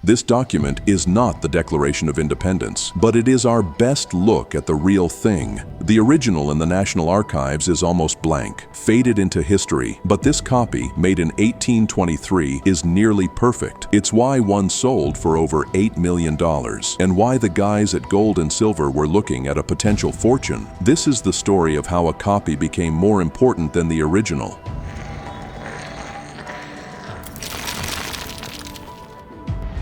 This document is not the Declaration of Independence, but it is our best look at the real thing. The original in the National Archives is almost blank, faded into history, but this copy, made in 1823, is nearly perfect. It's why one sold for over $8 million, and why the guys at Gold and Silver were looking at a potential fortune. This is the story of how a copy became more important than the original.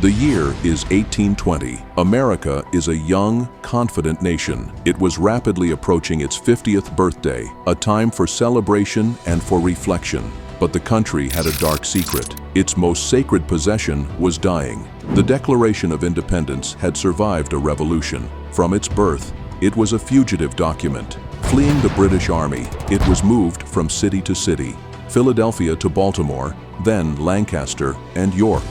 The year is 1820. America is a young, confident nation. It was rapidly approaching its 50th birthday, a time for celebration and for reflection. But the country had a dark secret. Its most sacred possession was dying. The Declaration of Independence had survived a revolution. From its birth, it was a fugitive document. Fleeing the British Army, it was moved from city to city, Philadelphia to Baltimore, then Lancaster and York.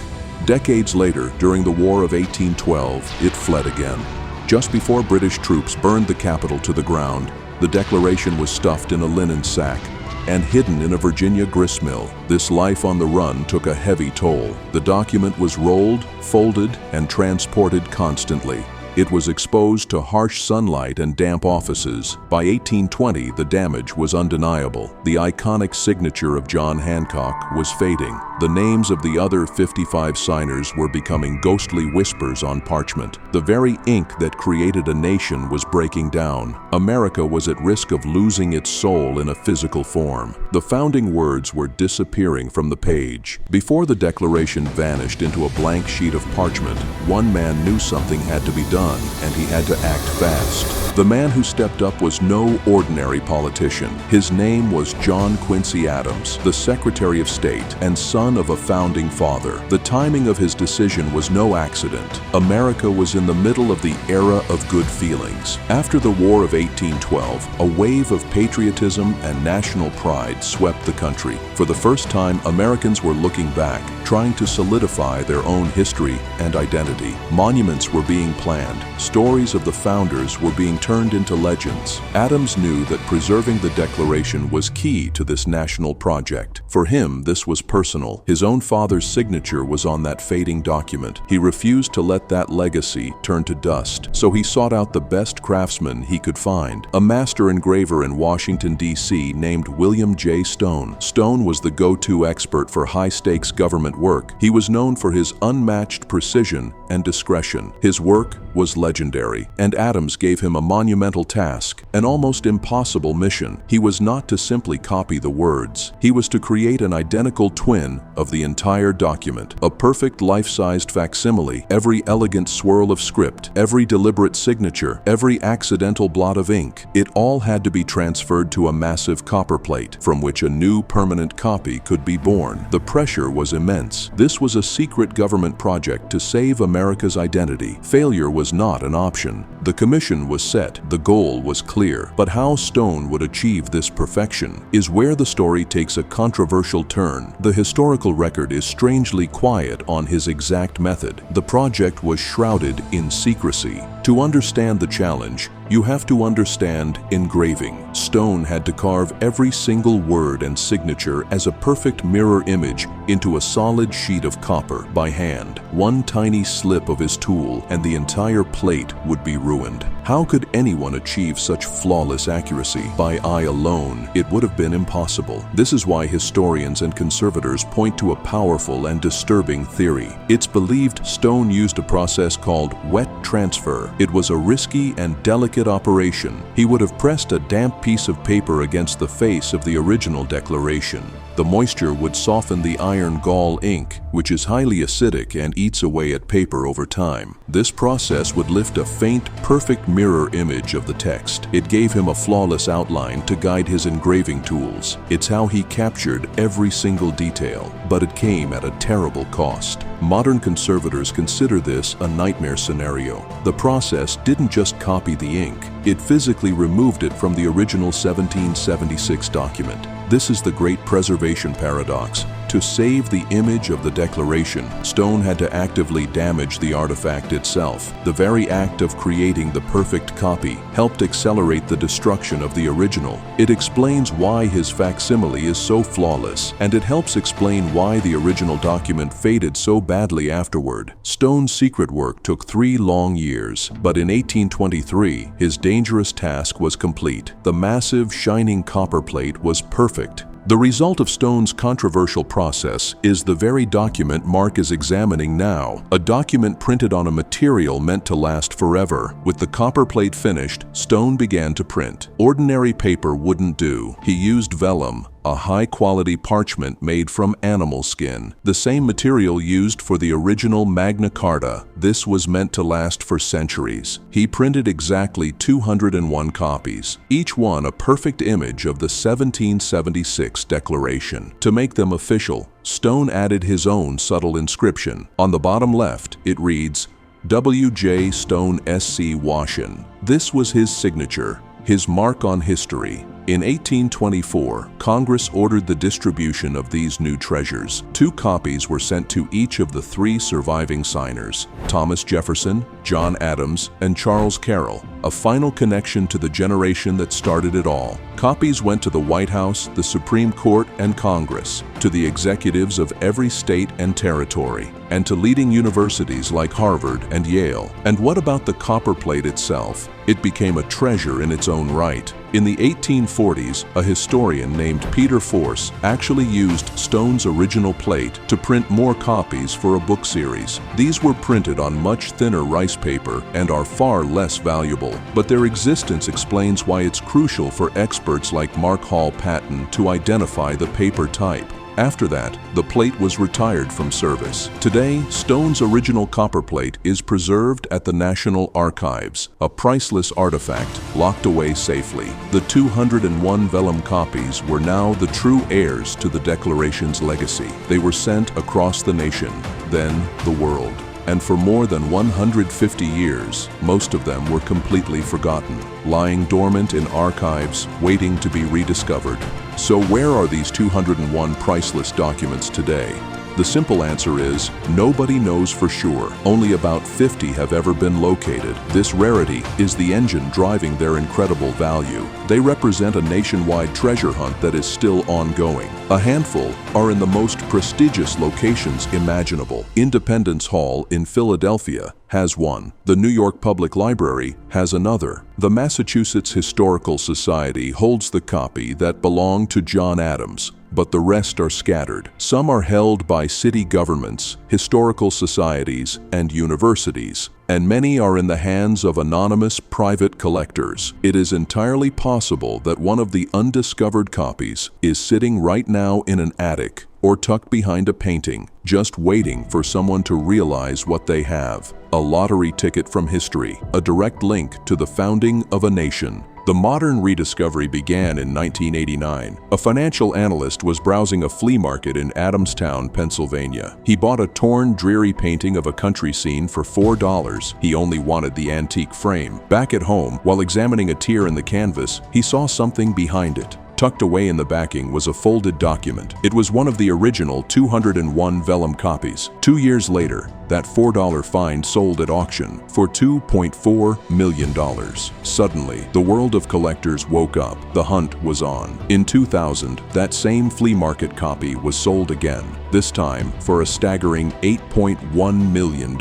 Decades later, during the War of 1812, it fled again. Just before British troops burned the capital to the ground, the Declaration was stuffed in a linen sack and hidden in a Virginia gristmill. This life on the run took a heavy toll. The document was rolled, folded, and transported constantly. It was exposed to harsh sunlight and damp offices. By 1820, the damage was undeniable. The iconic signature of John Hancock was fading. The names of the other 55 signers were becoming ghostly whispers on parchment. The very ink that created a nation was breaking down. America was at risk of losing its soul in a physical form. The founding words were disappearing from the page. Before the Declaration vanished into a blank sheet of parchment, one man knew something had to be done, and he had to act fast. The man who stepped up was no ordinary politician. His name was John Quincy Adams, the Secretary of State and son of a founding father. The timing of his decision was no accident. America was in the middle of the era of good feelings. After the War of 1812, a wave of patriotism and national pride swept the country. For the first time, Americans were looking back, trying to solidify their own history and identity. Monuments were being planned. Stories of the founders were being turned into legends. Adams knew that preserving the Declaration was key to this national project. For him, this was personal. His own father's signature was on that fading document. He refused to let that legacy turn to dust, so he sought out the best craftsman he could find, a master engraver in Washington, D.C. named William J. Stone. Stone was the go-to expert for high-stakes government work. He was known for his unmatched precision and discretion. His work was legendary, and Adams gave him a monumental task, an almost impossible mission. He was not to simply copy the words. He was to create an identical twin of the entire document, a perfect life-sized facsimile. Every elegant swirl of script, every deliberate signature, every accidental blot of ink, it all had to be transferred to a massive copper plate from which a new permanent copy could be born. The pressure was immense. This was a secret government project to save America's identity. Failure was not an option. The commission was set, the goal was clear, but how Stone would achieve this perfection is where the story takes a controversial turn. The historical record is strangely quiet on his exact method. The project was shrouded in secrecy. To understand the challenge, you have to understand engraving. Stone had to carve every single word and signature as a perfect mirror image into a solid sheet of copper by hand. One tiny slip of his tool and the entire plate would be ruined. How could anyone achieve such flawless accuracy? By eye alone, it would have been impossible. This is why historians and conservators point to a powerful and disturbing theory. It's believed Stone used a process called wet transfer. It was a risky and delicate operation. He would have pressed a damp piece of paper against the face of the original Declaration. The moisture would soften the iron gall ink, which is highly acidic and eats away at paper over time. This process would lift a faint, perfect mirror image of the text. It gave him a flawless outline to guide his engraving tools. It's how he captured every single detail, but it came at a terrible cost. Modern conservators consider this a nightmare scenario. The process didn't just copy the ink, it physically removed it from the original 1776 document. This is the great preservation paradox. To save the image of the Declaration, Stone had to actively damage the artifact itself. The very act of creating the perfect copy helped accelerate the destruction of the original. It explains why his facsimile is so flawless, and it helps explain why the original document faded so badly afterward. Stone's secret work took 3 long years, but in 1823, his dangerous task was complete. The massive, shining copper plate was perfect. The result of Stone's controversial process is the very document Mark is examining now, a document printed on a material meant to last forever. With the copper plate finished, Stone began to print. Ordinary paper wouldn't do. He used vellum, a high-quality parchment made from animal skin, the same material used for the original Magna Carta. This was meant to last for centuries. He printed exactly 201 copies, each one a perfect image of the 1776 Declaration. To make them official, Stone added his own subtle inscription. On the bottom left, it reads, W.J. Stone S.C. Washin. This was his signature, his mark on history. In 1824, Congress ordered the distribution of these new treasures. 2 copies were sent to each of the 3 surviving signers, Thomas Jefferson, John Adams, and Charles Carroll, a final connection to the generation that started it all. Copies went to the White House, the Supreme Court, and Congress, to the executives of every state and territory, and to leading universities like Harvard and Yale. And what about the copper plate itself? It became a treasure in its own right. In the 1840s, a historian named Peter Force actually used Stone's original plate to print more copies for a book series. These were printed on much thinner rice paper and are far less valuable, but their existence explains why it's crucial for experts like Mark Hall Patton to identify the paper type. After that, the plate was retired from service. Today, Stone's original copper plate is preserved at the National Archives, a priceless artifact locked away safely. The 201 vellum copies were now the true heirs to the Declaration's legacy. They were sent across the nation, then the world. And for more than 150 years, most of them were completely forgotten, lying dormant in archives, waiting to be rediscovered. So where are these 201 priceless documents today? The simple answer is, nobody knows for sure. Only about 50 have ever been located. This rarity is the engine driving their incredible value. They represent a nationwide treasure hunt that is still ongoing. A handful are in the most prestigious locations imaginable. Independence Hall in Philadelphia has one. The New York Public Library has another. The Massachusetts Historical Society holds the copy that belonged to John Adams, but the rest are scattered. Some are held by city governments, historical societies, and universities, and many are in the hands of anonymous private collectors. It is entirely possible that one of the undiscovered copies is sitting right now in an attic or tucked behind a painting, just waiting for someone to realize what they have. A lottery ticket from history, a direct link to the founding of a nation. The modern rediscovery began in 1989. A financial analyst was browsing a flea market in Adamstown, Pennsylvania. He bought a torn, dreary painting of a country scene for $4. He only wanted the antique frame. Back at home, while examining a tear in the canvas, he saw something behind it. Tucked away in the backing was a folded document. It was one of the original 201 vellum copies. 2 years later, that $4 find sold at auction for $2.4 million. Suddenly, the world of collectors woke up. The hunt was on. In 2000, that same flea market copy was sold again, this time for a staggering $8.1 million.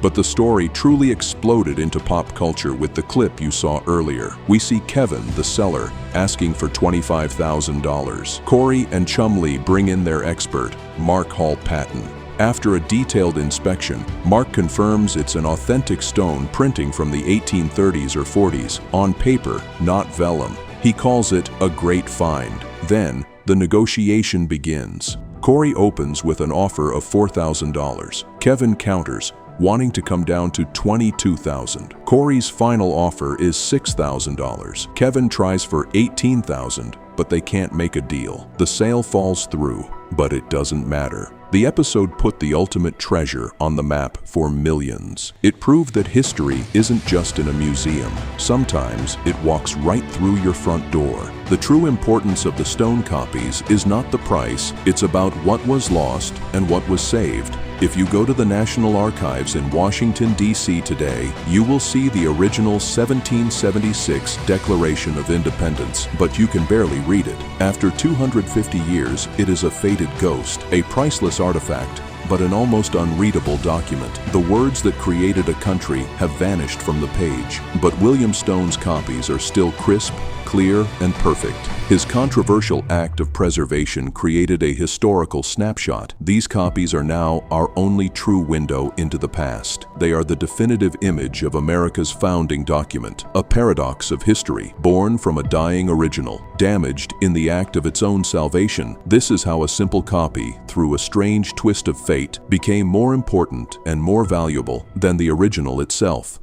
But the story truly exploded into pop culture with the clip you saw earlier. We see Kevin, the seller, asking for $25,000. Corey and Chumley bring in their expert, Mark Hall Patton. After a detailed inspection, Mark confirms it's an authentic stone printing from the 1830s or 40s, on paper, not vellum. He calls it a great find. Then, the negotiation begins. Corey opens with an offer of $4,000. Kevin counters, wanting to come down to $22,000. Corey's final offer is $6,000. Kevin tries for $18,000, but they can't make a deal. The sale falls through, but it doesn't matter. The episode put the ultimate treasure on the map for millions. It proved that history isn't just in a museum. Sometimes it walks right through your front door. The true importance of the stone copies is not the price, it's about what was lost and what was saved. If you go to the National Archives in Washington, D.C. today, you will see the original 1776 Declaration of Independence, but you can barely read it. After 250 years, it is a faded ghost, a priceless artifact, but an almost unreadable document. The words that created a country have vanished from the page, but William Stone's copies are still crisp, clear, and perfect. His controversial act of preservation created a historical snapshot. These copies are now our only true window into the past. They are the definitive image of America's founding document, a paradox of history, born from a dying original, damaged in the act of its own salvation. This is how a simple copy, through a strange twist of fate, became more important and more valuable than the original itself.